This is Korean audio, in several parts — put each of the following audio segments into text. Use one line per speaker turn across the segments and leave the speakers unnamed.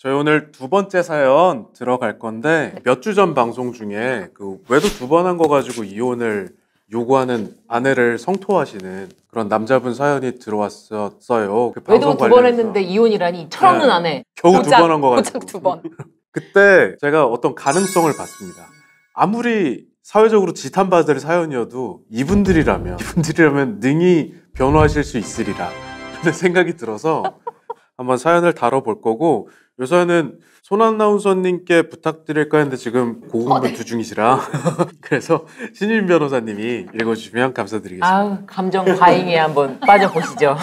저희 오늘 두 번째 사연 들어갈 건데 몇 주 전 방송 중에 그 외도 두 번 한 거 가지고 이혼을 요구하는 아내를 성토하시는 그런 남자분 사연이 들어왔었어요. 그
외도 두 번 했는데 이혼이라니 철없는 네. 아내.
겨우 두 번 한 거 가지고.
고작 두 번.
그때 제가 어떤 가능성을 봤습니다. 아무리 사회적으로 지탄받을 사연이어도 이분들이라면 능히 변호하실 수 있으리라 라는 생각이 들어서 한번 사연을 다뤄볼 거고, 이 사연은 손 아나운서님께 부탁드릴까 했는데 지금 고군분투 중이시라 그래서 신임 변호사님이 읽어주시면 감사드리겠습니다.
아우, 감정 과잉에 한번 빠져보시죠.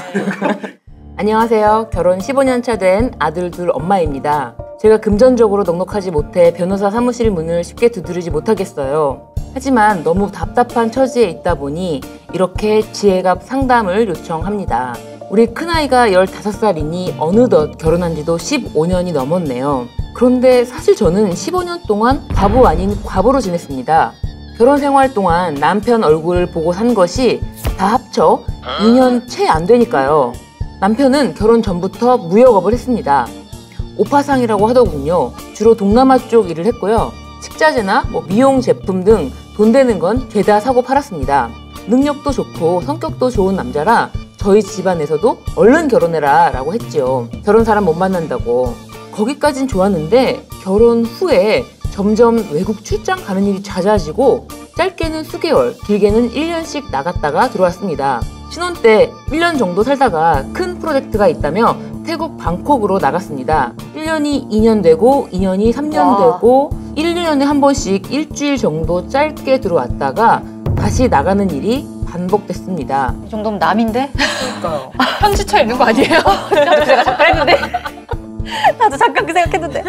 안녕하세요. 결혼 15년 차 된 아들 둘 엄마입니다. 제가 금전적으로 넉넉하지 못해 변호사 사무실 문을 쉽게 두드리지 못하겠어요. 하지만 너무 답답한 처지에 있다 보니 이렇게 지혜가 상담을 요청합니다. 우리 큰아이가 15살이니 어느덧 결혼한 지도 15년이 넘었네요. 그런데 사실 저는 15년 동안 과부 아닌 과부로 지냈습니다. 결혼 생활 동안 남편 얼굴을 보고 산 것이 다 합쳐 2년 채 안 되니까요. 남편은 결혼 전부터 무역업을 했습니다. 오파상이라고 하더군요. 주로 동남아 쪽 일을 했고요. 식자재나 미용 제품 등 돈 되는 건 죄다 사고 팔았습니다. 능력도 좋고 성격도 좋은 남자라 저희 집안에서도 얼른 결혼해라 라고 했지요. 결혼 사람 못 만난다고. 거기까진 좋았는데 결혼 후에 점점 외국 출장 가는 일이 잦아지고 짧게는 수개월, 길게는 1년씩 나갔다가 들어왔습니다. 신혼 때 1년 정도 살다가 큰 프로젝트가 있다며 태국 방콕으로 나갔습니다. 1년이 2년 되고 2년이 3년 되고 1, 2년에 한 번씩 일주일 정도 짧게 들어왔다가 다시 나가는 일이 반복됐습니다.
이 정도면 남인데?
그러니까요.
현지처 있는 거 아니에요? 나도 제가 잠깐 했는데. 나도 잠깐 그 생각했는데.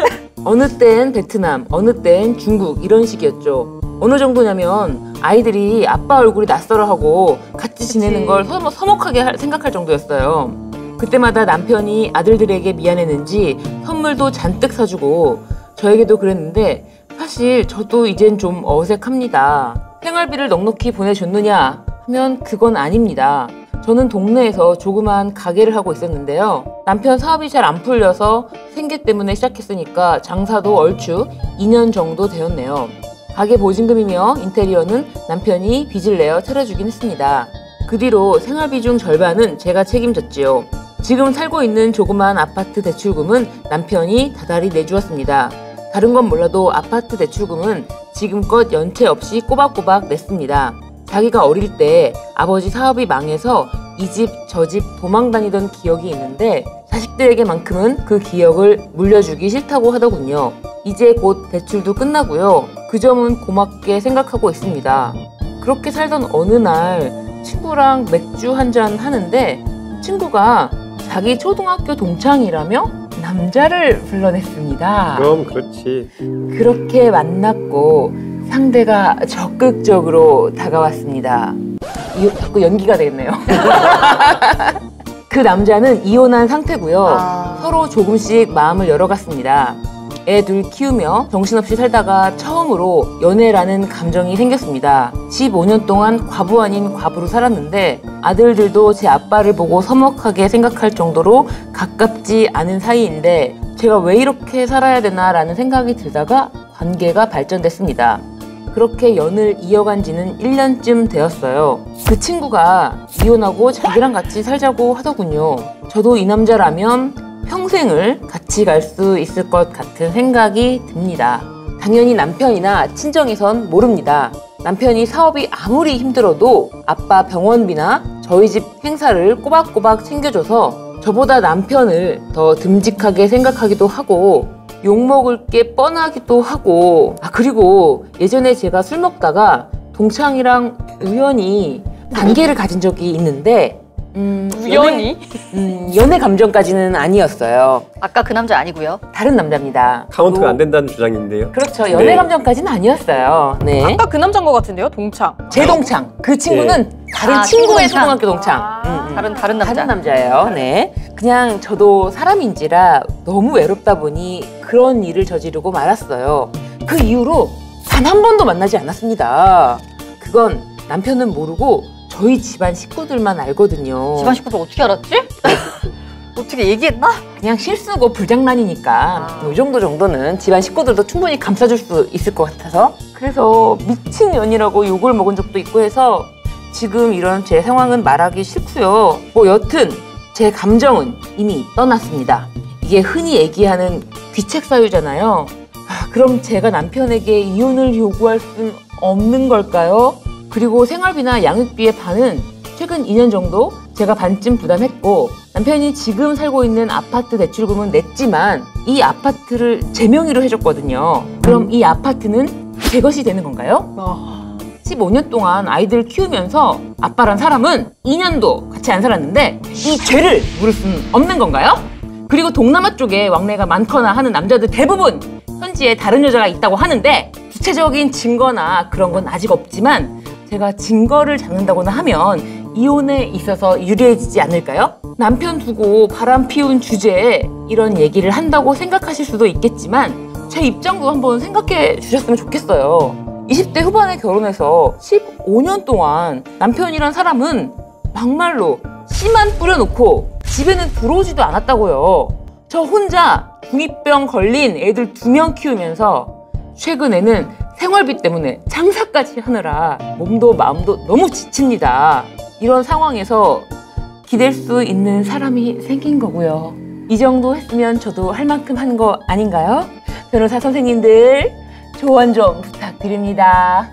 어느 땐 베트남, 어느 땐 중국 이런 식이었죠. 어느 정도냐면 아이들이 아빠 얼굴이 낯설어 하고 같이 지내는 걸 서먹하게 생각할 정도였어요. 그때마다 남편이 아들들에게 미안했는지 선물도 잔뜩 사주고 저에게도 그랬는데 사실 저도 이젠 좀 어색합니다. 생활비를 넉넉히 보내줬느냐 하면 그건 아닙니다. 저는 동네에서 조그만 가게를 하고 있었는데요. 남편 사업이 잘 안 풀려서 생계 때문에 시작했으니까 장사도 얼추 2년 정도 되었네요. 가게 보증금이며 인테리어는 남편이 빚을 내어 차려주긴 했습니다. 그 뒤로 생활비 중 절반은 제가 책임졌지요. 지금 살고 있는 조그만 아파트 대출금은 남편이 다달이 내주었습니다. 다른 건 몰라도 아파트 대출금은 지금껏 연체 없이 꼬박꼬박 냈습니다. 자기가 어릴 때 아버지 사업이 망해서 이 집 저 집 도망 다니던 기억이 있는데 자식들에게만큼은 그 기억을 물려주기 싫다고 하더군요. 이제 곧 대출도 끝나고요. 그 점은 고맙게 생각하고 있습니다. 그렇게 살던 어느 날 친구랑 맥주 한잔 하는데 친구가 자기 초등학교 동창이라며 남자를 불러냈습니다.
그럼 그렇지.
그렇게 만났고 상대가 적극적으로 다가왔습니다. 자꾸 연기가 되겠네요. 그 남자는 이혼한 상태고요. 서로 조금씩 마음을 열어갔습니다. 애 둘 키우며 정신없이 살다가 처음으로 연애라는 감정이 생겼습니다. 15년 동안 과부 아닌 과부로 살았는데 아들들도 제 아빠를 보고 서먹하게 생각할 정도로 가깝지 않은 사이인데 제가 왜 이렇게 살아야 되나 라는 생각이 들다가 관계가 발전됐습니다. 그렇게 연을 이어간 지는 1년쯤 되었어요. 그 친구가 이혼하고 자기랑 같이 살자고 하더군요. 저도 이 남자라면 평생을 같이 갈 수 있을 것 같은 생각이 듭니다. 당연히 남편이나 친정에선 모릅니다. 남편이 사업이 아무리 힘들어도 아빠 병원비나 저희 집 행사를 꼬박꼬박 챙겨줘서 저보다 남편을 더 듬직하게 생각하기도 하고 욕먹을 게 뻔하기도 하고 그리고 예전에 제가 술 먹다가 동창이랑 우연히 관계를 가진 적이 있는데
우연히?
연애 감정까지는 아니었어요.
아까 그 남자 아니고요.
다른 남자입니다.
카운트가 안 된다는 주장인데요.
그렇죠. 연애
네.
감정까지는 아니었어요. 네.
아까 그 남자인 것 같은데요? 동창.
제 동창. 그 친구는 다른 친구의 초등학교 동창.
다른 남자.
다른 남자예요. 네. 그냥 저도 사람인지라 너무 외롭다 보니 그런 일을 저지르고 말았어요. 그 이후로 단 한 번도 만나지 않았습니다. 그건 남편은 모르고 저희 집안 식구들만 알거든요.
집안 식구들 어떻게 알았지? 어떻게 얘기했나?
그냥 실수고 불장난이니까 이 정도는 집안 식구들도 충분히 감싸줄 수 있을 것 같아서 그래서 미친년이라고 욕을 먹은 적도 있고 해서 지금 이런 제 상황은 말하기 싫고요. 뭐 여튼 제 감정은 이미 떠났습니다. 이게 흔히 얘기하는 귀책 사유잖아요. 그럼 제가 남편에게 이혼을 요구할 순 없는 걸까요? 그리고 생활비나 양육비의 반은 최근 2년 정도 제가 반쯤 부담했고 남편이 지금 살고 있는 아파트 대출금은 냈지만 이 아파트를 제 명의로 해줬거든요. 그럼 이 아파트는 제 것이 되는 건가요? 15년 동안 아이들을 키우면서 아빠란 사람은 2년도 같이 안 살았는데 이 죄를 물을 수는 없는 건가요? 그리고 동남아 쪽에 왕래가 많거나 하는 남자들 대부분 현지에 다른 여자가 있다고 하는데 구체적인 증거나 그런 건 아직 없지만 제가 증거를 잡는다거나 하면 이혼에 있어서 유리해지지 않을까요? 남편 두고 바람 피운 주제에 이런 얘기를 한다고 생각하실 수도 있겠지만 제 입장도 한번 생각해 주셨으면 좋겠어요. 20대 후반에 결혼해서 15년 동안 남편이란 사람은 막말로 씨만 뿌려놓고 집에는 들어오지도 않았다고요. 저 혼자 중2병 걸린 애들 2명 키우면서 최근에는 생활비 때문에 장사까지 하느라 몸도 마음도 너무 지칩니다. 이런 상황에서 기댈 수 있는 사람이 생긴 거고요. 이 정도 했으면 저도 할 만큼 한 거 아닌가요? 변호사 선생님들 조언 좀 부탁드립니다.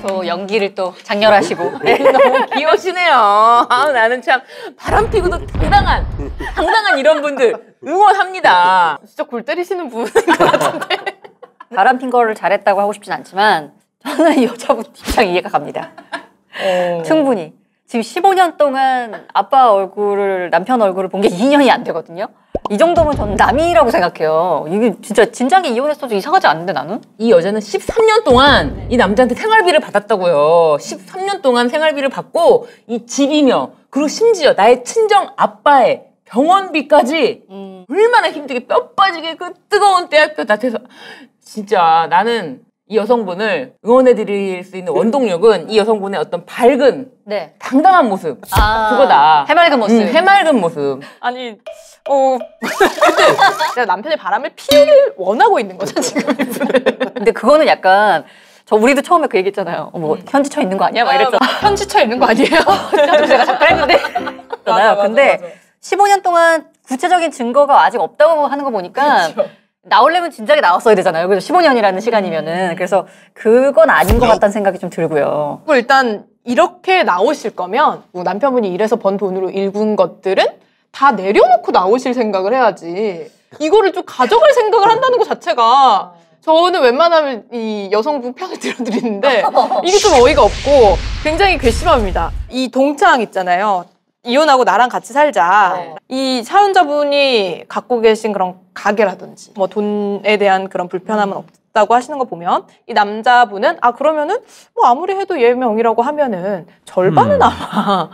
또 연기를 또 장렬하시고.
너무 귀여우시네요. 나는 참 바람 피고도 당당한 이런 분들 응원합니다.
진짜 골 때리시는 분인 것 같은데. 바람 핀 거를 잘했다고 하고 싶진 않지만 저는 여자분 입장 이해가 갑니다. 충분히. 지금 15년 동안 아빠 얼굴을, 남편 얼굴을 본 게 2년이 안 되거든요. 이 정도면 저는 남이라고 생각해요. 이게 진짜 진작에 이혼했어도 이상하지 않은데 나는?
이 여자는 13년 동안 이 남자한테 생활비를 받았다고요. 13년 동안 생활비를 받고 이 집이며 그리고 심지어 나의 친정 아빠의 병원비까지 얼마나 힘들게 뼈 빠지게 그 뜨거운 떼약볕 앞에서 진짜 나는 이 여성분을 응원해드릴 수 있는 원동력은 이 여성분의 어떤 밝은
네.
당당한 모습 그거다.
해맑은 모습.
해맑은 모습.
아니, 근데 남편의 바람을 피우길 원하고 있는 거죠, 지금.
근데 그거는 약간 우리도 처음에 그 얘기했잖아요. 뭐 현지처 있는 거 아니야? 막 이랬잖아.
현지처 있는 거 아니에요?
제가 잠깐 했는데. 근데 15년 동안 구체적인 증거가 아직 없다고 하는 거 보니까
그렇죠.
나오려면 진작에 나왔어야 되잖아요. 그래서 15년이라는 시간이면은. 그래서 그건 아닌 것 같다는 생각이 좀 들고요.
일단 이렇게 나오실 거면 뭐 남편분이 일해서 번 돈으로 일군 것들은 다 내려놓고 나오실 생각을 해야지. 이거를 좀 가져갈 생각을 한다는 것 자체가 저는 웬만하면 이 여성분 편을 들어드리는데 이게 좀 어이가 없고 굉장히 괘씸합니다. 이 동창 있잖아요. 이혼하고 나랑 같이 살자. 이 사연자분이 갖고 계신 그런 가게라든지 뭐 돈에 대한 그런 불편함은 없다고 하시는 거 보면 이 남자분은 그러면은 뭐 아무리 해도 얘 명이라고 하면은 절반은 아마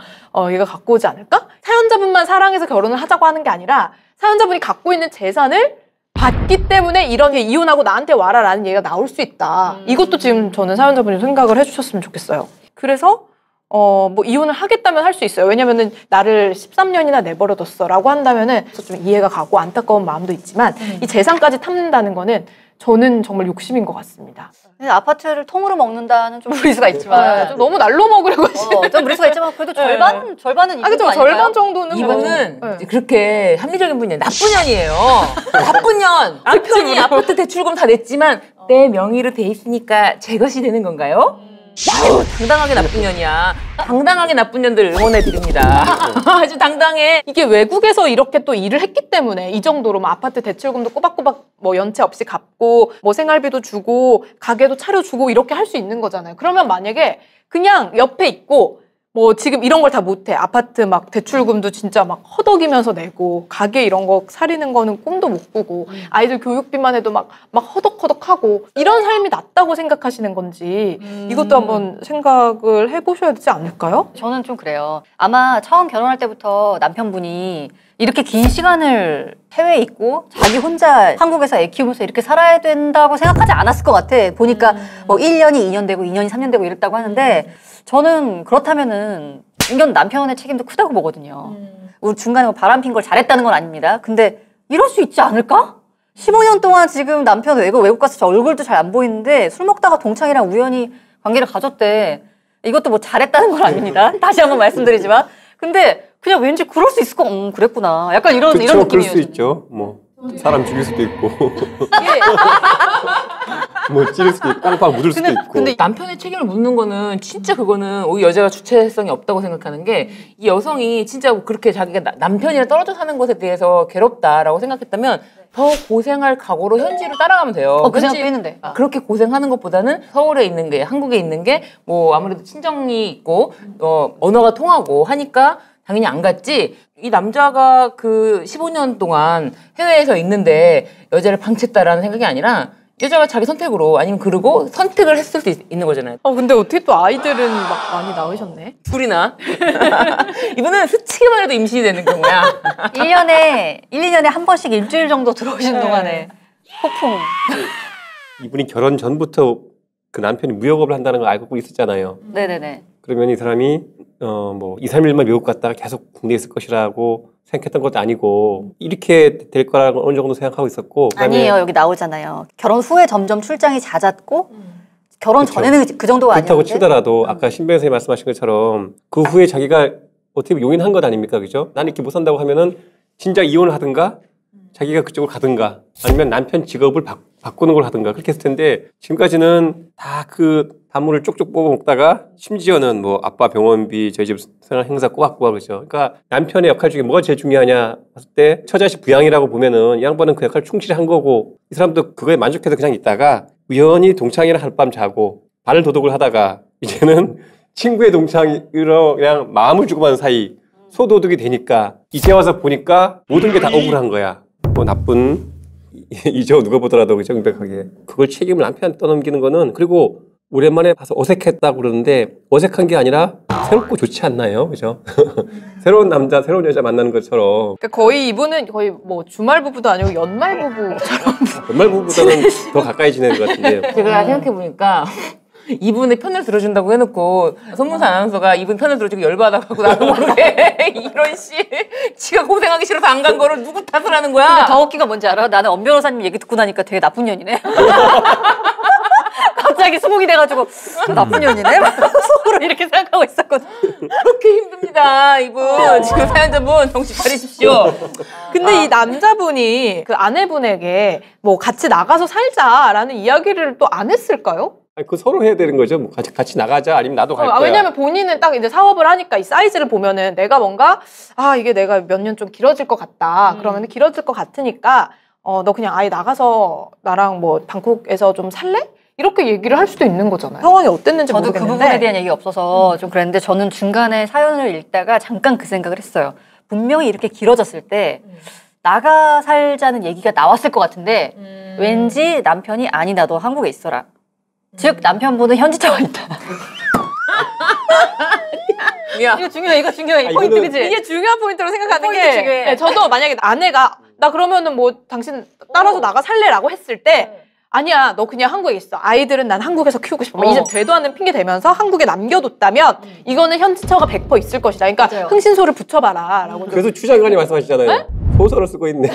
얘가 갖고 오지 않을까? 사연자분만 사랑해서 결혼을 하자고 하는 게 아니라 사연자분이 갖고 있는 재산을 받기 때문에 이런 게 이혼하고 나한테 와라 라는 얘기가 나올 수 있다. 이것도 지금 저는 사연자분이 생각을 해주셨으면 좋겠어요. 그래서 뭐 이혼을 하겠다면 할 수 있어요. 왜냐면은 나를 13년이나 내버려뒀어 라고 한다면은 좀 이해가 가고 안타까운 마음도 있지만 이 재산까지 탐낸다는 거는 저는 정말 욕심인 것 같습니다.
근데 아파트를 통으로 먹는다는 좀 무리수가 있지만
좀 너무 날로 먹으려고 하시는
좀 무리수가 있지만 그래도 절반은 이분
그죠?
아닐까요?
절반 정도는
이분은 그렇게 합리적인 분이에요. 나쁜 년이에요. 나쁜 년. 남편이 아파트 대출금 다 냈지만 내 명의로 돼 있으니까 제 것이 되는 건가요? 아유, 당당하게 나쁜 년이야. 당당하게 나쁜 년들 응원해 드립니다. 아주 당당해.
이게 외국에서 이렇게 또 일을 했기 때문에 이 정도로 뭐 아파트 대출금도 꼬박꼬박 뭐 연체 없이 갚고 뭐 생활비도 주고 가게도 차려주고 이렇게 할 수 있는 거잖아요. 그러면 만약에 그냥 옆에 있고 뭐 지금 이런 걸 다 못해. 아파트 막 대출금도 진짜 막 허덕이면서 내고 가게 이런 거 사리는 거는 꿈도 못 꾸고 아이들 교육비만 해도 막 허덕허덕하고 이런 삶이 낫다고 생각하시는 건지 이것도 한번 생각을 해보셔야 되지 않을까요?
저는 좀 그래요. 아마 처음 결혼할 때부터 남편분이 이렇게 긴 시간을 해외에 있고 자기 혼자 한국에서 애 키우면서 이렇게 살아야 된다고 생각하지 않았을 것 같아. 보니까 뭐 1년이 2년 되고 2년이 3년 되고 이랬다고 하는데 저는 그렇다면은 이건 남편의 책임도 크다고 보거든요. 우리 중간에 뭐 바람핀 걸 잘했다는 건 아닙니다. 근데 이럴 수 있지 않을까? 15년 동안 지금 남편 외국 가서 저 얼굴도 잘 안 보이는데 술 먹다가 동창이랑 우연히 관계를 가졌대. 이것도 뭐 잘했다는 건 아닙니다. 다시 한번 말씀드리지만. 근데 그냥 왠지 그럴 수 있을 거, 그랬구나. 약간 이런
그럴
느낌이에요.
수 있죠. 뭐 사람 죽일 수도 있고, 뭐 찌를 수도 있고, 빵빵 묻을 수도 있고.
근데 남편의 책임을 묻는 거는 진짜 그거는 오히려 여자가 주체성이 없다고 생각하는 게 이 여성이 진짜 그렇게 자기가 남편이랑 떨어져 사는 것에 대해서 괴롭다라고 생각했다면 더 고생할 각오로 현지로 따라가면 돼요.
그 생각도 했는데.
그렇게 고생하는 것보다는 서울에 있는 게, 한국에 있는 게 뭐 아무래도 친정이 있고 언어가 통하고 하니까 당연히 안 갔지. 이 남자가 그 15년 동안 해외에서 있는데 여자를 방치했다라는 생각이 아니라 여자가 자기 선택으로 아니면 그러고 선택을 했을 수 있는 거잖아요.
근데 어떻게 또 아이들은 막 많이 낳으셨네?
둘이나. 이분은 스치기만 해도 임신이 되는 경우야.
1년에 2년에 한 번씩 일주일 정도 들어오신 동안에 폭풍.
이분이 결혼 전부터 그 남편이 무역업을 한다는 걸 알고 있었잖아요.
네네네.
그러면 이 사람이 뭐 2, 3일만 미국 갔다가 계속 국내에 있을 것이라고 생각했던 것도 아니고 이렇게 될 거라고 어느 정도 생각하고 있었고.
아니에요. 여기 나오잖아요. 결혼 후에 점점 출장이 잦았고 결혼 전에는 그 정도가 아니었는데.
그렇다고 치더라도 아까 신변 선생님이 말씀하신 것처럼 그 후에 자기가 어떻게 보면 용인한 것 아닙니까? 그죠? 나는 이렇게 못 산다고 하면은 진작 이혼을 하든가 자기가 그쪽으로 가든가 아니면 남편 직업을 바꾸는 걸 하든가 그렇게 했을 텐데 지금까지는 다 그 단물을 쪽쪽 뽑아 먹다가 심지어는 뭐 아빠 병원비 저희 집 생활 행사 꼬박꼬박 그러죠. 그러니까 남편의 역할 중에 뭐가 제일 중요하냐 했을 때 처자식 부양이라고 보면은 이 양반은 그 역할을 충실히 한 거고 이 사람도 그거에 만족해서 그냥 있다가 우연히 동창이랑 하룻밤 자고 발 도둑을 하다가 이제는 친구의 동창으로 그냥 마음을 주고만 사이 소도둑이 되니까 이제 와서 보니까 모든 게 다 억울한 거야. 뭐 나쁜 이저 누가 보더라도 그죠? 명백하게 그걸 책임을 남편한테 떠넘기는 거는 그리고 오랜만에 봐서 어색했다고 그러는데 어색한 게 아니라 새롭고 좋지 않나요? 그죠? 새로운 남자, 새로운 여자 만나는 것처럼
그러니까 거의 이분은 거의 뭐 주말 부부도 아니고 연말 부부처럼.
연말 부부보다는 더 가까이 지내는 것 같은데요.
제가 생각해보니까 이분의 편을 들어준다고 해놓고 손문사 아나운서가 이분 편을 들어주고 열받아가고 나도 모르게 이런 씨 지가 고생하기 싫어서 안 간 거를 누구 탓을 하는 거야?
근데 더 웃긴 건 뭔지 알아? 나는 엄 변호사님 얘기 듣고 나니까 되게 나쁜 년이네. 갑자기 수긍이 돼가지고 나쁜 년이네? 속으로 이렇게 생각하고 있었거든.
그렇게 힘듭니다 이분. 지금 사연자분 정신 차리십시오.
근데 이 남자분이 그 아내분에게 뭐 같이 나가서 살자라는 이야기를 또 안 했을까요?
아니, 그 서로 해야 되는 거죠. 뭐 같이 나가자 아니면 나도 갈 거야.
왜냐면 본인은 딱 이제 사업을 하니까 이 사이즈를 보면은 내가 뭔가 이게 내가 몇 년 좀 길어질 것 같다. 그러면 길어질 것 같으니까 너 그냥 아예 나가서 나랑 뭐 방콕에서 좀 살래? 이렇게 얘기를 할 수도 있는 거잖아요. 상황이 어땠는지
저도
모르겠는데.
그 부분에 대한 얘기가 없어서 좀 그랬는데 저는 중간에 사연을 읽다가 잠깐 그 생각을 했어요. 분명히 이렇게 길어졌을 때 나가 살자는 얘기가 나왔을 것 같은데 왠지 남편이 아니 나도 한국에 있어라. 즉 남편분은 현지차가 있다. 이거 중요해. 이거 중요해. 이 포인트 그치?
이게 중요한 포인트로 생각하는
포인트
게
중요해.
네, 저도 만약에 아내가 나 그러면은 뭐 당신 따라서 나가 살래라고 했을 때 아니야 너 그냥 한국에 있어. 아이들은 난 한국에서 키우고 싶어. 이제 되도 않는 핑계 대면서 한국에 남겨뒀다면 이거는 현지처가 100% 있을 것이다. 그러니까
맞아요.
흥신소를 붙여봐라 라고.
그래서 추장관이 말씀하시잖아요.
네?
소설을 쓰고 있네.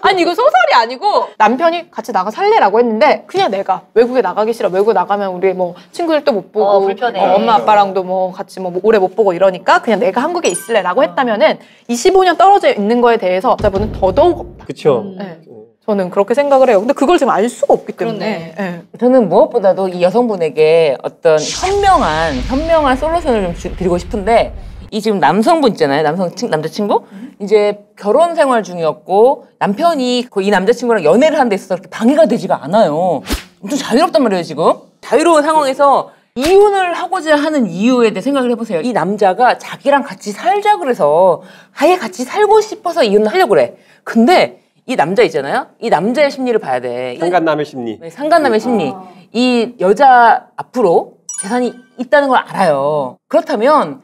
아니 이거 소설이 아니고 남편이 같이 나가 살래라고 했는데 그냥 내가 외국에 나가기 싫어. 외국에 나가면 우리 뭐 친구들도 못 보고
불편해.
엄마 아빠랑도 뭐 같이 뭐 오래 못 보고 이러니까 그냥 내가 한국에 있을래라고 했다면은 25년 떨어져 있는 거에 대해서 여자분은 더더욱 없다.
그렇죠.
네. 저는 그렇게 생각을 해요. 근데 그걸 지금 알 수가 없기 때문에. 네.
저는 무엇보다도 이 여성분에게 어떤 현명한 솔루션을 좀 드리고 싶은데 이 지금 남성분 있잖아요. 남자친구? 이제 결혼 생활 중이었고 남편이 이 남자친구랑 연애를 하는 데 있어서 그렇게 방해가 되지가 않아요. 엄청 자유롭단 말이에요, 지금. 자유로운 상황에서 이혼을 하고자 하는 이유에 대해 생각을 해보세요. 이 남자가 자기랑 같이 살자 그래서 아예 같이 살고 싶어서 이혼을 하려고 그래. 근데 이 남자 있잖아요. 이 남자의 심리를 봐야 돼.
상간남의 심리.
네, 상간남의 심리. 이 여자 앞으로 재산이 있다는 걸 알아요. 그렇다면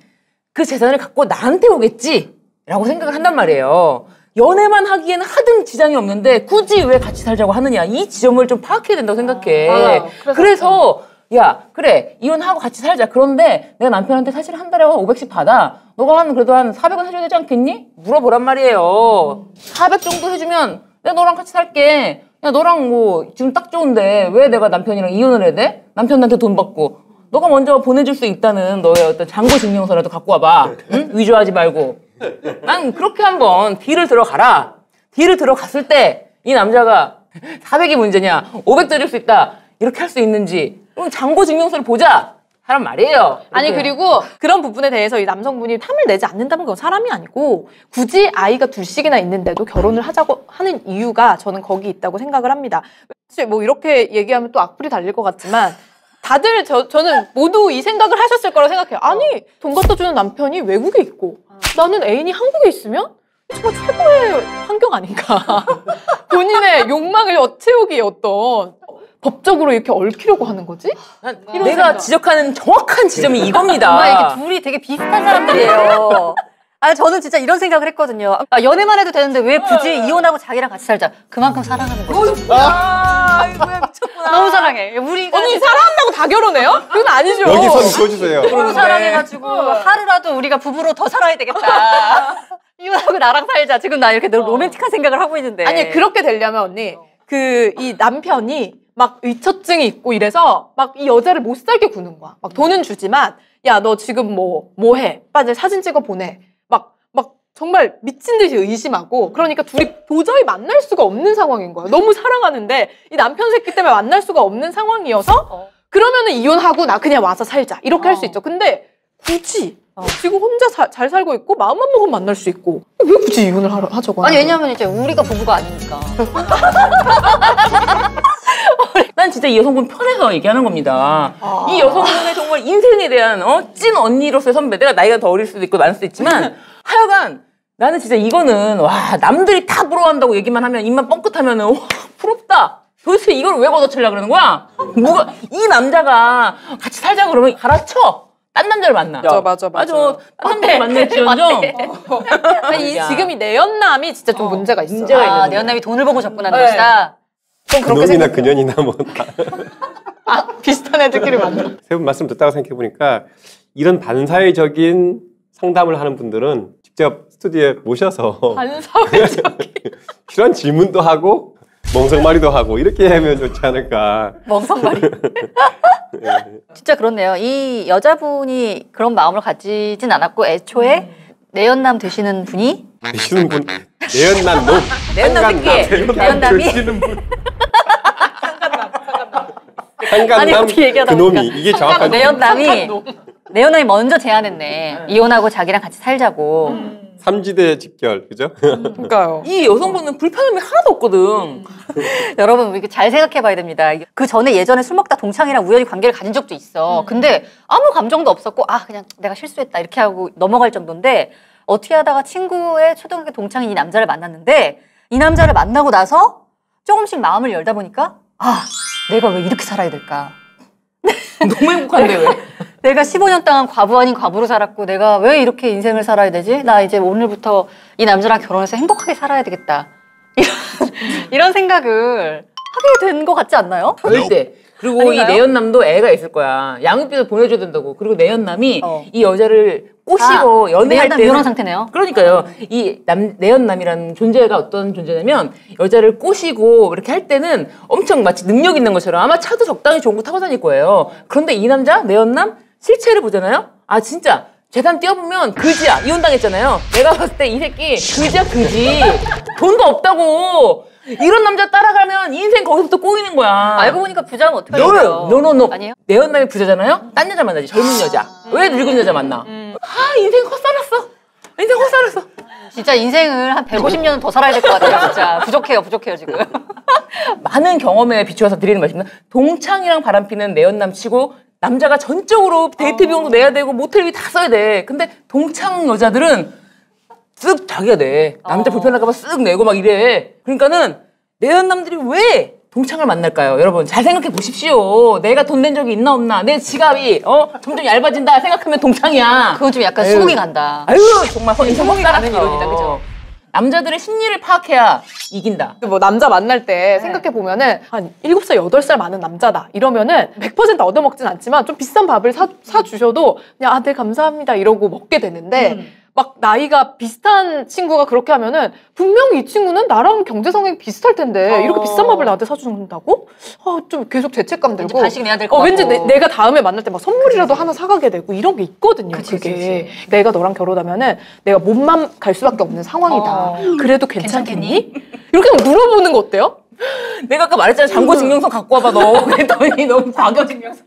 그 재산을 갖고 나한테 오겠지? 라고 생각을 한단 말이에요. 연애만 하기에는 하등 지장이 없는데 굳이 왜 같이 살자고 하느냐. 이 지점을 좀 파악해야 된다고 생각해. 그래서 야, 그래. 이혼하고 같이 살자. 그런데 내가 남편한테 사실 한 달에 500씩 받아. 너가 그래도 한 400원 해줘야 되지 않겠니? 물어보란 말이에요. 400 정도 해주면 내가 너랑 같이 살게. 야, 너랑 뭐 지금 딱 좋은데 왜 내가 남편이랑 이혼을 해야 돼? 남편한테 돈 받고. 너가 먼저 보내줄 수 있다는 너의 어떤 잔고 증명서라도 갖고 와봐. 응? 위조하지 말고. 난 그렇게 한번 딜을 들어가라. 딜을 들어갔을 때 이 남자가 400이 문제냐 500 드릴 수 있다 이렇게 할 수 있는지 그럼 잔고 증명서를 보자 하란 말이에요.
아니
이렇게.
그리고 그런 부분에 대해서 이 남성분이 탐을 내지 않는다면 그건 사람이 아니고 굳이 아이가 둘씩이나 있는데도 결혼을 하자고 하는 이유가 저는 거기 있다고 생각을 합니다. 사실 뭐 이렇게 얘기하면 또 악플이 달릴 것 같지만 다들 저는 모두 이 생각을 하셨을 거라고 생각해요. 아니 돈 갖다 주는 남편이 외국에 있고 나는 애인이 한국에 있으면 정말 최고의 환경 아닌가. 본인의 욕망을 채우기에 어떤 법적으로 이렇게 얽히려고 하는 거지?
내가 생각. 지적하는 정확한 지점이 이겁니다.
정말 이렇게 둘이 되게 비슷한 사람들이에요. 아, 저는 진짜 이런 생각을 했거든요. 아, 연애만 해도 되는데 왜 굳이 이혼하고 자기랑 같이 살자? 그만큼 사랑하는 거지.
아이고야 미쳤구나.
너무 사랑해. 우리가
언니 사랑한다고 다 결혼해요? 그건 아니죠.
여기 선 그어주세요.
너무 사랑해가지고 하루라도 우리가 부부로 더 살아야 되겠다. 이혼하고 나랑 살자. 지금 나 이렇게 너무 로맨틱한 생각을 하고 있는데.
아니 그렇게 되려면 언니 이 남편이 막 의처증이 있고 이래서 막 이 여자를 못 살게 구는 거야. 막 돈은 주지만 야 너 지금 뭐 해? 빨리 사진 찍어 보내. 막 정말 미친 듯이 의심하고 그러니까 둘이 도저히 만날 수가 없는 상황인 거야. 너무 사랑하는데 이 남편 새끼 때문에 만날 수가 없는 상황이어서 그러면은 이혼하고 나 그냥 와서 살자 이렇게 할 수 있죠. 근데 굳이 지금 혼자 잘 살고 있고 마음만 먹으면 만날 수 있고 왜 굳이 이혼을 하자고
아니 왜냐면 이제 우리가 부부가 아니니까.
난 진짜 이 여성분 편해서 얘기하는 겁니다. 이 여성분의 정말 인생에 대한 찐 언니로서의 선배. 내가 나이가 더 어릴 수도 있고 많을 수도 있지만 하여간 나는 진짜 이거는 와 남들이 다 부러워한다고 얘기만 하면 입만 뻥끗하면은 와 부럽다. 도대체 이걸 왜 걷어치려고 그러는 거야? 이 남자가 같이 살자 그러면 갈아쳐. 딴 남자를 만나.
맞아.
딴 남자를 만날지언정.
아니 지금 이 내연남이 진짜 좀 문제가 있어.
문제가 있는 거야.
내연남이 돈을 보고 접근하는 것이다.
그놈이나 그년이나 뭐 다.
비슷한 애들끼리 만나.
세 분 말씀 듣다가 생각해보니까 이런 반사회적인 상담을 하는 분들은 직접 스튜디오에 모셔서
반사회적인
이런 질문도 하고 멍석말이도 하고 이렇게 하면 좋지 않을까.
멍석말이. 진짜 그렇네요. 이 여자분이 그런 마음을 가지진 않았고 애초에 내연남 되시는 분이
되시는 분 내연남 놈
내연남 새끼.
내연남이 아니
한간남
어떻게 얘기하다
그놈이 이게 정확한
내연남이 먼저 제안했네. 이혼하고 자기랑 같이 살자고.
삼지대 직결 그죠?
그러니까요.
이 여성분은 불편함이 하나도 없거든.
여러분 우리 잘 생각해봐야 됩니다. 그 전에 예전에 술 먹다 동창이랑 우연히 관계를 가진 적도 있어. 근데 아무 감정도 없었고 그냥 내가 실수했다 이렇게 하고 넘어갈 정도인데 어떻게 하다가 친구의 초등학교 동창인 이 남자를 만났는데 이 남자를 만나고 나서 조금씩 마음을 열다 보니까 내가 왜 이렇게 살아야 될까?
너무 행복한데 왜?
내가 15년 동안 과부 아닌 과부로 살았고 내가 왜 이렇게 인생을 살아야 되지? 나 이제 오늘부터 이 남자랑 결혼해서 행복하게 살아야 되겠다. 이런 생각을 하게 된 것 같지 않나요?
절대. 그리고
아닌가요?
이 내연남도 애가 있을 거야. 양육비도 보내줘야 된다고. 그리고 내연남이 이 여자를 꼬시고 연애할
내연남
때
이런 상태네요.
그러니까요. 이 내연남이라는 존재가 어떤 존재냐면 여자를 꼬시고 이렇게 할 때는 엄청 마치 능력 있는 것처럼 아마 차도 적당히 좋은 거 타고 다닐 거예요. 그런데 이 남자 내연남 실체를 보잖아요. 진짜 재산 띄워보면 그지야. 이혼당했잖아요. 내가 봤을 때 이 새끼 그지야 그지. 돈도 없다고. 이런 남자 따라가면 인생 거기서부터 꼬이는 거야.
알고 보니까 부자면 어떡하려고요?
노.
아니에요?
내연남이 부자잖아요? 딴 여자 만나지. 젊은 여자. 왜 늙은 여자 만나? 인생 헛살았어. 인생 헛살았어.
진짜 인생을 한 150년은 더 살아야 될 것 같아요. 진짜 부족해요 지금.
많은 경험에 비추어서 드리는 말씀입니다. 동창이랑 바람피는 내연남 치고 남자가 전적으로 데이트 비용도 내야 되고 모텔비 다 써야 돼. 근데 동창 여자들은 쓱 자기가 내. 남자 불편할까봐 쓱 내고 막 이래. 그러니까는 내연남들이 왜 동창을 만날까요? 여러분 잘 생각해 보십시오. 내가 돈 낸 적이 있나 없나. 내 지갑이 점점 얇아진다 생각하면 동창이야.
그건 좀 약간 수긍이 간다.
아유 정말 인생 헛살았는 이론이다. 그죠? 남자들의 심리를 파악해야 이긴다.
뭐 남자 만날 때 생각해 보면은 한 7살, 8살 많은 남자다 이러면은 100% 얻어먹진 않지만 좀 비싼 밥을 사주셔도 그냥 아, 네 감사합니다 이러고 먹게 되는데 막 나이가 비슷한 친구가 그렇게 하면은 분명히 이 친구는 나랑 경제 성향이 비슷할 텐데 이렇게 비싼 밥을 나한테 사준다고? 좀 계속 죄책감 들고
반씩 내야 될 것
왠지
같고.
내가 다음에 만날 때 막 선물이라도 하나 사가게 되고 이런 게 있거든요.
그치,
그게 내가 너랑 결혼하면은 내가 몸만 갈 수밖에 없는 상황이다. 그래도 괜찮겠니? 이렇게 물어보는 거 어때요?
내가 아까 말했잖아. 잔고 증명서 갖고 와봐 너. 그랬더니 너무 과거 증명서.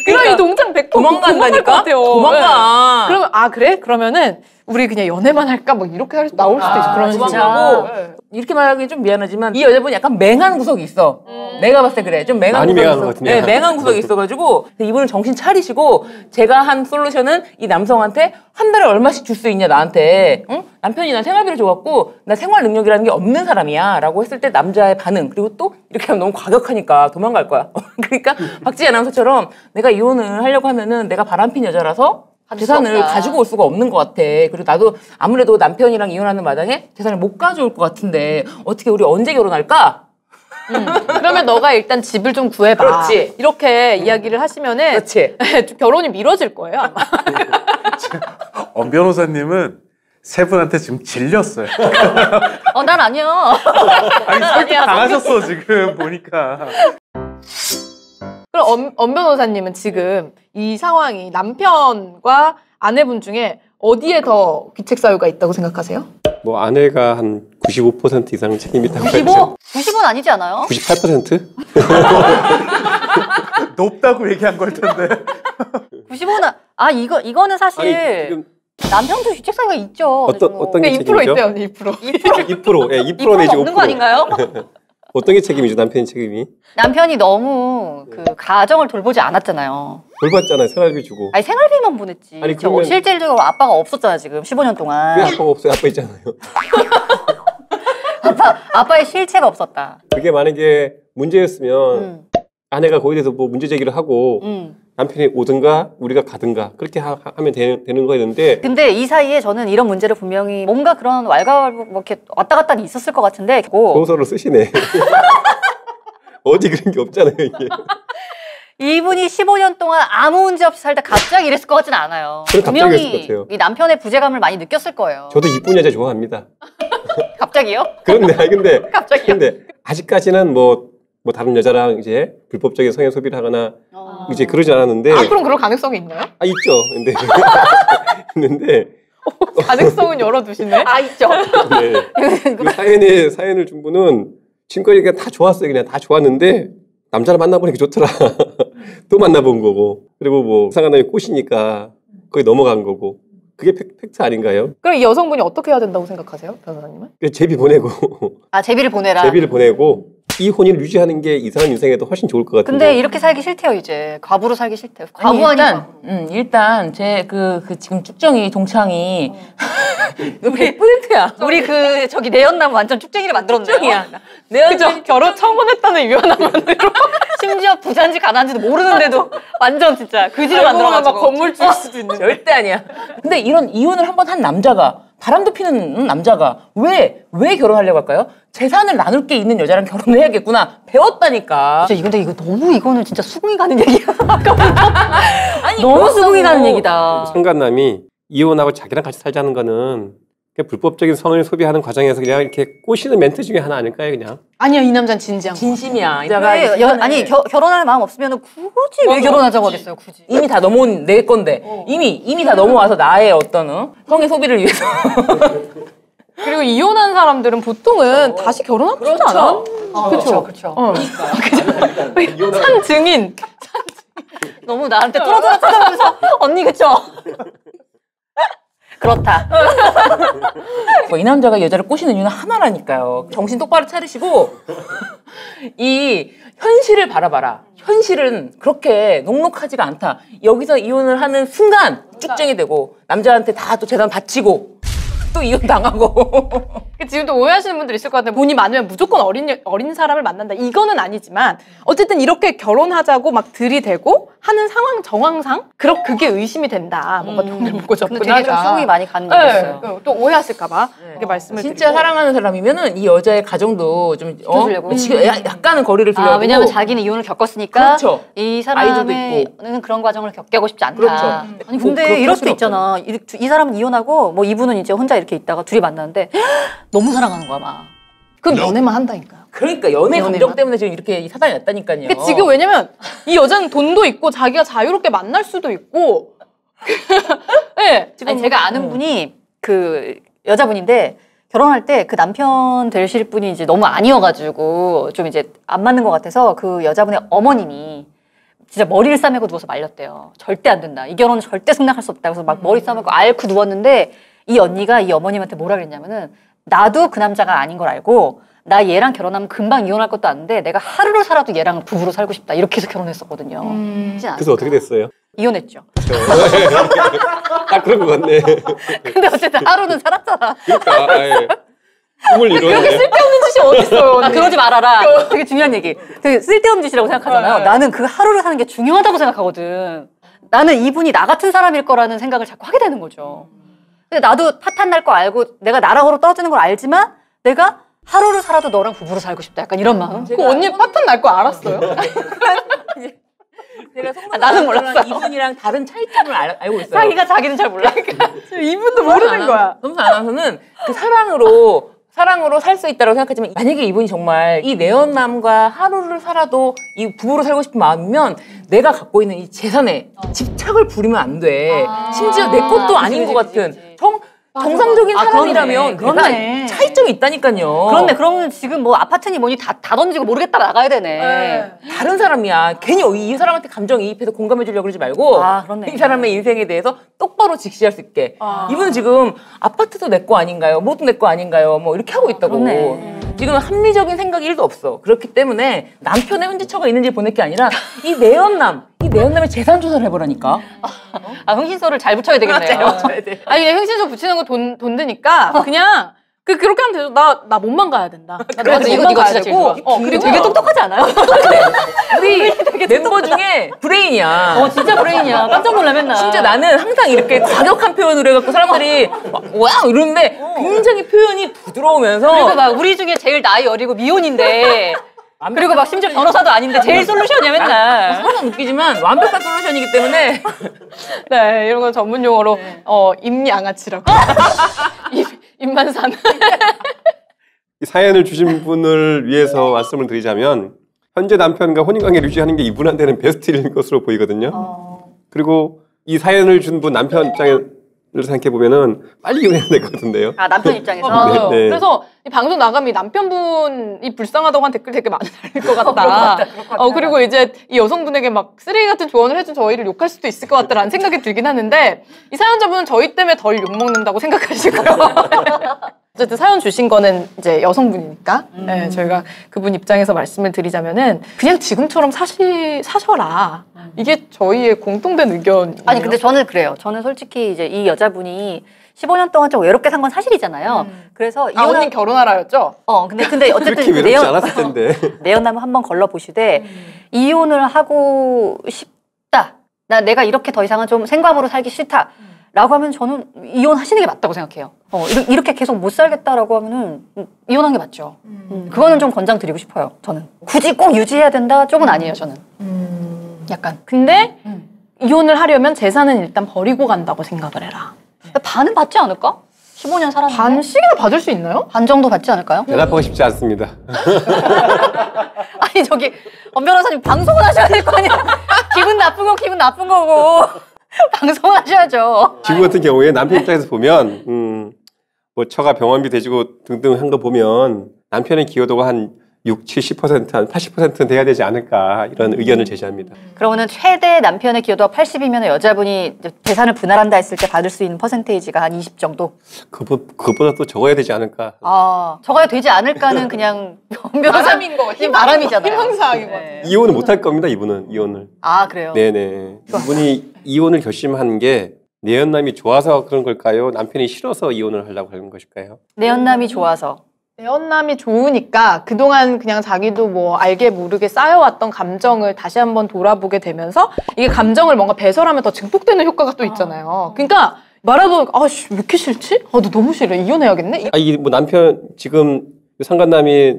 그러니까 이 동장 100%
도망간다니까?
네.
도망가.
그러면 그래? 그러면은 우리 그냥 연애만 할까? 뭐 이렇게 나올 수도 있어. 그런 식으로.
도망가고 이렇게 말하기 좀 미안하지만 이 여자분이 약간 맹한 구석이 있어. 내가 봤을 때 그래. 좀 맹한
많이
구석이
맹한
있어.
것 같은데요.
네, 맹한 구석이 있어가지고 이분은 정신 차리시고 제가 한 솔루션은 이 남성한테 한 달에 얼마씩 줄 수 있냐 나한테. 응? 남편이 나 생활비를 줘갖고 나 생활 능력이라는 게 없는 사람이야 라고 했을 때 남자의 반응 그리고 또 이렇게 하면 너무 과격하니까 도망갈 거야. 그러니까 박지희 아나운서처럼 내가 이혼을 하려고 하면은 내가 바람핀 여자라서 재산을 가지고 올 수가 없는 것 같아. 그리고 나도 아무래도 남편이랑 이혼하는 마당에 재산을 못 가져올 것 같은데 어떻게 우리 언제 결혼할까?
그러면 너가 일단 집을 좀 구해봐.
그렇지.
이렇게 이야기를 하시면은
그렇지.
결혼이 미뤄질 거예요. 아마.
엄 변호사님은 세 분한테 지금 질렸어요.
난 아니야.
아니 설득 당하셨어 지금 보니까.
그럼 엄 변호사님은 지금 이 상황이 남편과 아내분 중에 어디에 더 귀책 사유가 있다고 생각하세요?
뭐 아내가 한 95% 이상 책임이 있다고
95? 90은 아니지 않아요?
98%?
높다고 얘기한 걸 텐데.
95는 이거는 사실
지금
남편도 귀책 사유가 있죠.
어떤 게
2%
책임이죠?
있대요, 2%.
2%, 예, 2%
2%
내지 5%.
없는 거 아닌가요?
어떤 게 책임이죠, 남편의 책임이?
남편이 너무 그 가정을 돌보지 않았잖아요.
돌봤잖아요, 생활비 주고.
아니 생활비만 보냈지.
아니, 그러면-
실질적으로 아빠가 없었잖아 지금 15년 동안.
왜 아빠가 없어요? 아빠 있잖아요.
아빠의 실체가 없었다.
그게 만약에 문제였으면 아내가 거기에 대해서 뭐 문제 제기를 하고 남편이 오든가 우리가 가든가 그렇게 하면 되는 거였는데
근데 이 사이에 저는 이런 문제를 분명히 뭔가 그런 왈가왈부 뭐 이렇게 왔다 갔다 있었을 것 같은데
동서를 쓰시네. 어디 그런 게 없잖아요, 이게.
이분이 15년 동안 아무 문제 없이 살다 갑자기 이랬을 것 같지는 않아요.
저는 갑자기
분명히
이랬을 것 같아요.
이 남편의 부재감을 많이 느꼈을 거예요.
저도 이쁜 여자 좋아합니다.
갑자기요?
그런데, 아니, 근데
갑자기요?
근데 아직까지는 뭐 다른 여자랑 이제 불법적인 성애 소비를 하거나 이제 그러지 않았는데.
앞으로는 그럴 가능성이 있나요?
있죠. 근데 있는데
가능성은 열어두시네.
있죠.
네. 그 사연을 준 분은 지금까지 그냥 다 좋았어요. 그냥 다 좋았는데 남자를 만나보니까 좋더라. 또 만나본 거고 그리고 뭐 이상한 남이 꼬시니까 거기 넘어간 거고 그게 팩트 아닌가요?
그럼 이 여성분이 어떻게 해야 된다고 생각하세요, 변호사님은?
제비 보내고
제비를 보내라.
제비를 보내고 이 혼인을 유지하는 게 이 사람 인생에도 훨씬 좋을 것 같은데.
근데 이렇게 살기 싫대요 이제. 과부로 살기 싫대요.
아니,
과부하니까.
일단 제 그 지금 쭉정이 동창이 100%야.
우리 저기 내연남 완전 쭉쟁이를 만들었네요.
쭉정이야.
그죠? 결혼 청혼했다는 유연함만으로
심지어 부자인지 가난한지도 모르는데도 완전 진짜 그지로
막
만들어가지고.
건물 줄 수도 있는.
절대 아니야. 근데 이런 이혼을 한 번 한 남자가 바람도 피는 남자가 왜 결혼하려고 할까요? 재산을 나눌 게 있는 여자랑 결혼을 해야겠구나. 배웠다니까.
진짜 근데 이거는 진짜 수긍이 가는 얘기야.
아니,
너무 수긍이 가는
배웠다고.
얘기다.
상간남이 이혼하고 자기랑 같이 살자는 거는 그냥 불법적인 성을 소비하는 과정에서 그냥 이렇게 꼬시는 멘트 중에 하나 아닐까요, 그냥?
아니야, 이 남자는 진지한 거.
진심이야.
아니 결혼할 마음 없으면 굳이 왜 결혼하자고 하겠어요, 굳이.
이미 다 넘어온 내 건데 이미 다 넘어와서 나의 어떤 성의 소비를 위해서.
그리고 이혼한 사람들은 보통은 다시 결혼하고 싶지 않아?
그렇죠.
산 증인.
너무 나한테 뚫어져라 쳐다보면서 언니 그쵸? 그렇다.
이 남자가 여자를 꼬시는 이유는 하나라니까요. 정신 똑바로 차리시고 이 현실을 바라봐라. 현실은 그렇게 녹록하지가 않다. 여기서 이혼을 하는 순간 쭉쟁이 되고 남자한테 다 또 재산 바치고 또 이혼 당하고.
지금도 오해하시는 분들 있을 것 같은데 돈이 많으면 무조건 어린 사람을 만난다. 이거는 아니지만 어쨌든 이렇게 결혼하자고 막 들이대고 하는 상황 정황상 그게 의심이 된다. 뭔가 돈을 묻고
근데
접근하자.
되게 좀 수긍이 많이 가는 얘기였어요.
또 오해하실까봐 이렇게 말씀을
진짜
드리고.
사랑하는 사람이면은 이 여자의 가정도 좀
지켜주려고.
지금 약간은 거리를 두려고.
왜냐면 자기는 이혼을 겪었으니까
그렇죠.
이
아이도
사람은 그런 과정을 겪고 싶지 않다.
그렇죠.
아니 근데
그렇게
이럴
할
수도
수는
있잖아. 이 사람은 이혼하고 뭐 이분은 이제 혼자 이렇게 있다가 둘이 만났는데 너무 사랑하는 거야 막.
그건 연애만 한다니까요.
그러니까 연애 감정
연애만.
때문에 지금 이렇게 사단이 났다니까요.
근데 지금 왜냐면 이 여자는 돈도 있고 자기가 자유롭게 만날 수도 있고. 네, 지금
아니, 제가 아는 분이 그 여자분인데 결혼할 때 그 남편 되실 분이 이제 너무 아니어가지고 좀 이제 안 맞는 것 같아서 그 여자분의 어머님이 진짜 머리를 싸매고 누워서 말렸대요. 절대 안 된다. 이 결혼은 절대 승낙할 수 없다. 그래서 막 머리 싸매고 앓고 누웠는데 이 언니가 이 어머님한테 뭐라 그랬냐면은 나도 그 남자가 아닌 걸 알고 나 얘랑 결혼하면 금방 이혼할 것도 아는데 내가 하루를 살아도 얘랑 부부로 살고 싶다. 이렇게 해서 결혼했었거든요.
그래서 어떻게 됐어요?
이혼했죠.
아 그런 것 같네.
근데 어쨌든 하루는 살았잖아.
그러니까 아예 꿈을 이루네.
쓸데없는 짓이 어딨어요.
아, 그러지 말아라. 되게 중요한 얘기. 되게 쓸데없는 짓이라고 생각하잖아요. 나는 그 하루를 사는 게 중요하다고 생각하거든. 나는 이분이 나 같은 사람일 거라는 생각을 자꾸 하게 되는 거죠. 근데 나도 파탄 날 거 알고 내가 나락으로 떨어지는 걸 알지만 내가 하루를 살아도 너랑 부부로 살고 싶다. 약간 이런 마음.
그 언니 파탄 날 거 알았어요?
제가
나는 몰랐어요.
이분이랑 다른 차이점을 알고 있어요.
자기가 자기는 잘 몰라.
이분도 모르는 거야.
점수 아나운서는 그 사랑으로 살 수 있다고 생각하지만 만약에 이분이 정말 이 내연남과 하루를 살아도 이 부부로 살고 싶은 마음이면 내가 갖고 있는 이 재산에 집착을 부리면 안 돼. 심지어 내 것도 아닌 것 같은 정상적인 사람이라면
그렇네.
차이점이 있다니까요.
그런데 그러면 지금 뭐 아파트니 뭐니 다 던지고 모르겠다 나가야 되네.
다른 사람이야. 괜히 이 사람한테 감정이입해서 공감해 주려고 그러지 말고
그렇네.
이 사람의 인생에 대해서 똑바로 직시할 수 있게. 이분은 지금 아파트도 내 거 아닌가요? 뭐도 내 거 아닌가요? 뭐 이렇게 하고 있다고.
그렇네.
지금 합리적인 생각이 1도 없어. 그렇기 때문에 남편의 hun지처가 있는지 보낼 게 아니라 이 내연남의 재산 조사를 해보라니까.
흥신소를 잘 붙여야 되겠네요.
아니 그냥 흥신소 붙이는 거 돈 드니까 그냥 그렇게 하면 되죠. 나 몸만 가야 된다.
맞아, 이거 진짜 제일 좋아.
그리고
되게 똑똑하지 않아요?
우리 멤버 중에 브레인이야.
진짜 브레인이야. 깜짝 놀라 맨날.
진짜 나는 항상 이렇게 과격한 표현을 해갖고 사람들이 와 이러는데 굉장히 표현이 부드러우면서
그리고 막 우리 중에 제일 나이 어리고 미혼인데 그리고 막 심지어 변호사도 아닌데 제일 솔루션이야 맨날.
항상 웃기지만 완벽한 솔루션이기 때문에
네 이런 거 전문 용어로 입양아치라고 입만 사는.
이 사연을 주신 분을 위해서 말씀을 드리자면 현재 남편과 혼인관계를 유지하는 게 이분한테는 베스트인 것으로 보이거든요. 그리고 이 사연을 준 분 남편 입장을 생각해 보면은 빨리 이혼해야 될 것 같은데요.
남편 입장에서.
맞아요.
네.
그래서 이 방송 나가면 이 남편분이 불쌍하다고 한 댓글 되게 많이 달릴 것 같다. 그리고 이제 이 여성분에게 막 쓰레기 같은 조언을 해준 저희를 욕할 수도 있을 것 같다라는 생각이 들긴 하는데 이 사연자분은 저희 때문에 덜 욕먹는다고 생각하시고요. 어쨌든 사연 주신 거는 이제 여성분이니까 네, 저희가 그분 입장에서 말씀을 드리자면은 그냥 지금처럼 사셔라. 이게 저희의 공통된 의견이에요.
아니 근데 저는 그래요. 저는 솔직히 이제 이 여자분이 15년 동안 좀 외롭게 산 건 사실이잖아요. 그래서
언니 결혼하라였죠?
근데 어쨌든
그렇게 외롭지 않았을 텐데.
내연남을 한번 걸러 보시되 이혼을 하고 싶다. 내가 이렇게 더 이상은 좀 생과부로 살기 싫다. 라고 하면 저는 이혼하시는 게 맞다고 생각해요. 이렇게 계속 못 살겠다라고 하면은 이혼한 게 맞죠. 그거는 좀 권장 드리고 싶어요. 저는 굳이 꼭 유지해야 된다 쪽은 아니에요. 저는 약간.
근데 이혼을 하려면 재산은 일단 버리고 간다고 생각을 해라.
반은 받지 않을까? 15년 살았는데
반씩이나 받을 수 있나요?
반 정도 받지 않을까요?
대답하고 싶지 않습니다.
아니 저기 엄 변호사님 방송을 하셔야 될 거 아니야. 기분 나쁜 건 기분 나쁜 거고 방송을 하셔야죠.
지금 같은 경우에 남편 입장에서 보면 뭐 처가 병원비 대주고 등등 한 거 보면 남편의 기여도가 한 60, 70%, 한 80%는 돼야 되지 않을까 이런 의견을 제시합니다.
그러면은 최대 남편의 기여도가 80이면 여자분이 재산을 분할한다 했을 때 받을 수 있는 퍼센테이지가 한 20 정도?
그것보다 또 적어야 되지 않을까.
적어야 되지 않을까는 그냥
바람인 거 같아요.
바람이잖아요.
희망사항인 것 같아요.
이혼을 못 할 겁니다, 이분은. 이혼을.
그래요?
네네. 이분이 이혼을 결심한 게 내연남이 좋아서 그런 걸까요? 남편이 싫어서 이혼을 하려고 하는 것일까요?
내연남이 좋아서.
내연남이 좋으니까 그동안 그냥 자기도 뭐 알게 모르게 쌓여왔던 감정을 다시 한번 돌아보게 되면서 이게 감정을 뭔가 배설하면 더 증폭되는 효과가 또 있잖아요. 그러니까 말하고 아씨 왜 이렇게 싫지? 아 너 너무 싫어 이혼해야겠네?
이게 뭐 남편 지금 상간남이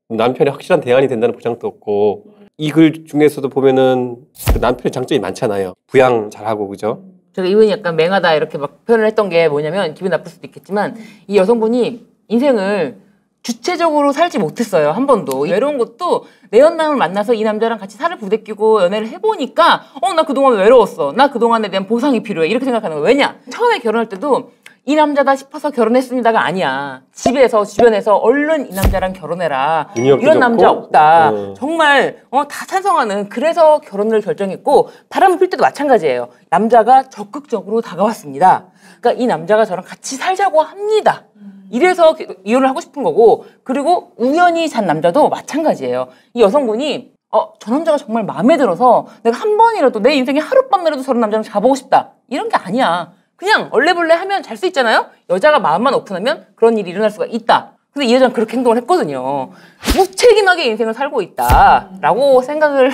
남편이 확실한 대안이 된다는 보장도 없고 이 글 중에서도 보면은 그 남편의 장점이 많잖아요. 부양 잘하고 그죠?
제가 이분이 약간 맹하다 이렇게 막 표현을 했던 게 뭐냐면 기분 나쁠 수도 있겠지만 이 여성분이 인생을 주체적으로 살지 못했어요. 한 번도. 외로운 것도 내연남을 만나서 이 남자랑 같이 살을 부대끼고 연애를 해보니까 나 그동안 외로웠어. 나 그동안에 대한 보상이 필요해. 이렇게 생각하는 거예요. 왜냐? 처음에 결혼할 때도 이 남자다 싶어서 결혼했습니다가 아니야. 집에서 주변에서 얼른 이 남자랑 결혼해라. 이런 남자 없다. 정말 다 찬성하는 그래서 결혼을 결정했고 바람을 필 때도 마찬가지예요. 남자가 적극적으로 다가왔습니다. 그러니까 이 남자가 저랑 같이 살자고 합니다. 이래서 이혼을 하고 싶은 거고 그리고 우연히 잔 남자도 마찬가지예요. 이 여성분이 저 남자가 정말 마음에 들어서 내가 한 번이라도 내 인생에 하룻밤이라도 저런 남자랑 자보고 싶다. 이런 게 아니야. 그냥 얼레벌레 하면 잘 수 있잖아요. 여자가 마음만 오픈하면 그런 일이 일어날 수가 있다. 근데 이 여자는 그렇게 행동을 했거든요. 무책임하게 인생을 살고 있다라고 생각을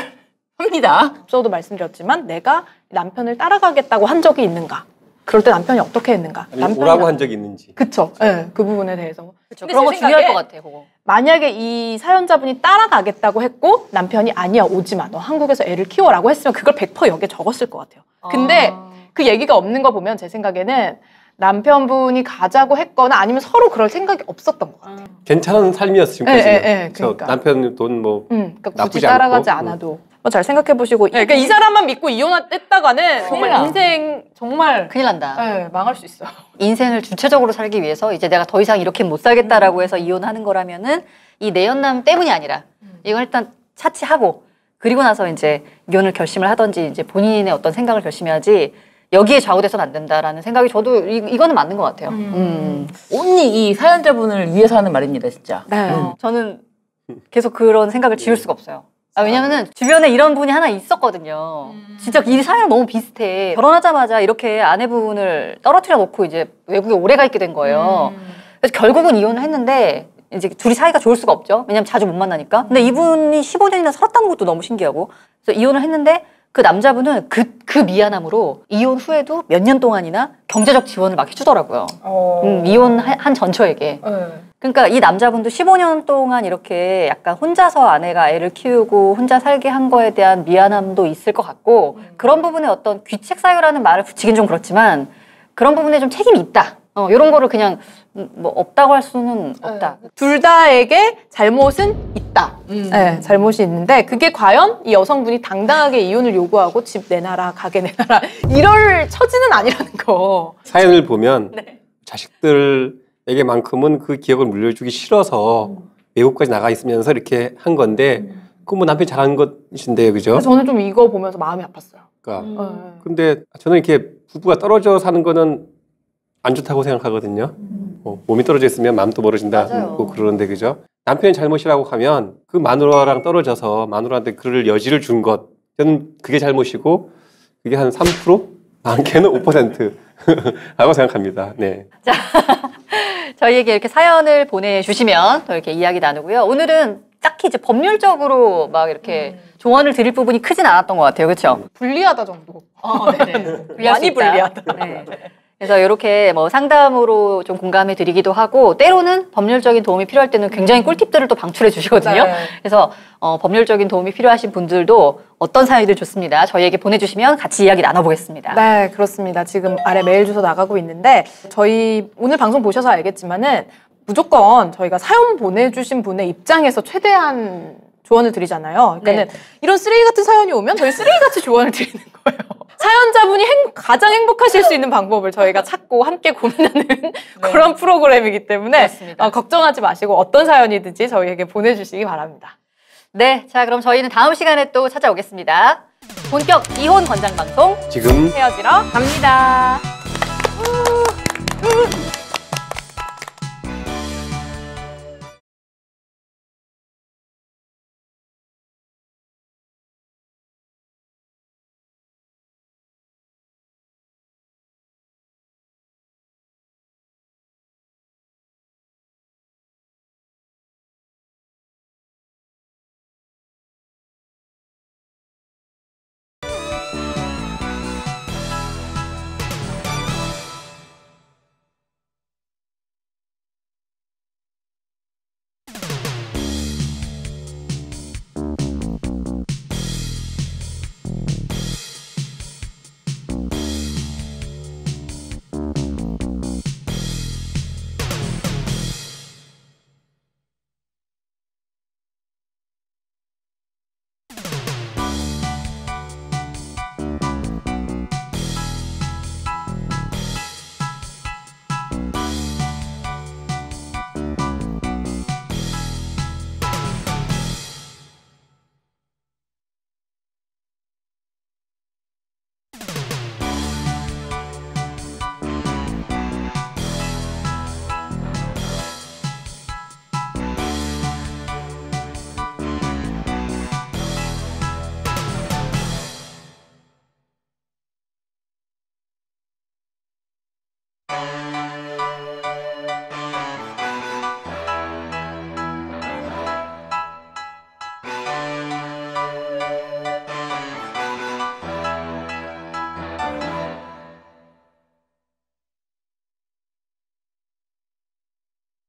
합니다.
앞서도 말씀드렸지만 내가 남편을 따라가겠다고 한 적이 있는가? 그럴 때 남편이 어떻게 했는가?
남편이 오라고 한 적이 있는지.
그쵸. 네, 그 부분에 대해서.
그쵸. 그런 거 중요할 것 같아요. 그거.
만약에 이 사연자분이 따라가겠다고 했고 남편이 아니야 오지 마. 너 한국에서 애를 키워라고 했으면 그걸 100% 여기에 적었을 것 같아요. 근데 그 얘기가 없는 거 보면 제 생각에는 남편분이 가자고 했거나 아니면 서로 그럴 생각이 없었던 것 같아요.
괜찮은 삶이었어 지금까지는.
네, 그러니까.
남편 돈 뭐
그러니까
나쁘지
굳이 따라가지
않고.
않아도. 잘 생각해 보시고 그러니까 이 사람만 믿고 이혼했다가는 정말
큰일 나.
인생 정말
큰일 난다.
망할 수 있어요.
인생을 주체적으로 살기 위해서 이제 내가 더 이상 이렇게 못 살겠다라고 해서 이혼하는 거라면은 이 내연남 때문이 아니라 이건 일단 차치하고 그리고 나서 이제 이혼을 결심을 하든지 이제 본인의 어떤 생각을 결심해야지 여기에 좌우돼서는 안 된다라는 생각이 저도 이거는 맞는 것 같아요.
온리 이 사연자분을 위해서 하는 말입니다, 진짜.
네.
저는 계속 그런 생각을 지울 수가 없어요. 왜냐면은 주변에 이런 분이 하나 있었거든요. 진짜 이 사연은 너무 비슷해. 결혼하자마자 이렇게 아내분을 떨어뜨려 놓고 이제 외국에 오래가 있게 된 거예요. 그래서 결국은 이혼을 했는데 이제 둘이 사이가 좋을 수가 없죠. 왜냐면 자주 못 만나니까. 근데 이분이 15년이나 살았다는 것도 너무 신기하고. 그래서 이혼을 했는데 그 남자분은 그 미안함으로 이혼 후에도 몇 년 동안이나 경제적 지원을 막 해주더라고요. 이혼한 전처에게. 그러니까 이 남자분도 15년 동안 이렇게 약간 혼자서 아내가 애를 키우고 혼자 살게 한 거에 대한 미안함도 있을 것 같고 그런 부분에 어떤 귀책 사유라는 말을 붙이긴 좀 그렇지만 그런 부분에 좀 책임이 있다. 이런 거를 그냥 뭐 없다고 할 수는 없다.
둘 다에게 잘못은 있다. 네, 잘못이 있는데 그게 과연 이 여성분이 당당하게 이혼을 요구하고 집 내놔라, 가게 내놔라 이럴 처지는 아니라는 거.
사연을 보면 자식들에게만큼은 그 기억을 물려주기 싫어서 외국까지 나가 있으면서 이렇게 한 건데 그 뭐 남편이 잘한 것이신데요, 그죠?
저는 좀 이거 보면서 마음이 아팠어요.
그러니까 근데 저는 이렇게 부부가 떨어져 사는 거는 안 좋다고 생각하거든요. 몸이 떨어져 있으면 마음도 멀어진다고 그러는데 그죠? 남편이 잘못이라고 하면 그 마누라랑 떨어져서 마누라한테 그럴 여지를 준 것 저는 그게 잘못이고 그게 한 3%? 많게는 5% 라고 생각합니다. 네.
자, 저희에게 이렇게 사연을 보내주시면 또 이렇게 이야기 나누고요. 오늘은 딱히 이제 법률적으로 막 이렇게 조언을 드릴 부분이 크진 않았던 것 같아요. 그렇죠?
불리하다 정도.
많이 불리하다. 네. 그래서 이렇게 뭐 상담으로 좀 공감해 드리기도 하고 때로는 법률적인 도움이 필요할 때는 굉장히 꿀팁들을 또 방출해 주시거든요.
네.
그래서 법률적인 도움이 필요하신 분들도 어떤 사연이든 좋습니다. 저희에게 보내주시면 같이 이야기 나눠보겠습니다.
네, 그렇습니다. 지금 아래 메일 주소 나가고 있는데 저희 오늘 방송 보셔서 알겠지만은 무조건 저희가 사연 보내주신 분의 입장에서 최대한 조언을 드리잖아요. 그러니까는 이런 쓰레기 같은 사연이 오면 저희 쓰레기같이 조언을 드리는 거예요. 사연자분이 가장 행복하실 수 있는 방법을 저희가 찾고 함께 고민하는 그런 프로그램이기 때문에 걱정하지 마시고 어떤 사연이든지 저희에게 보내주시기 바랍니다.
네, 자 그럼 저희는 다음 시간에 또 찾아오겠습니다. 본격 이혼 권장 방송
지금
헤어지러
갑니다.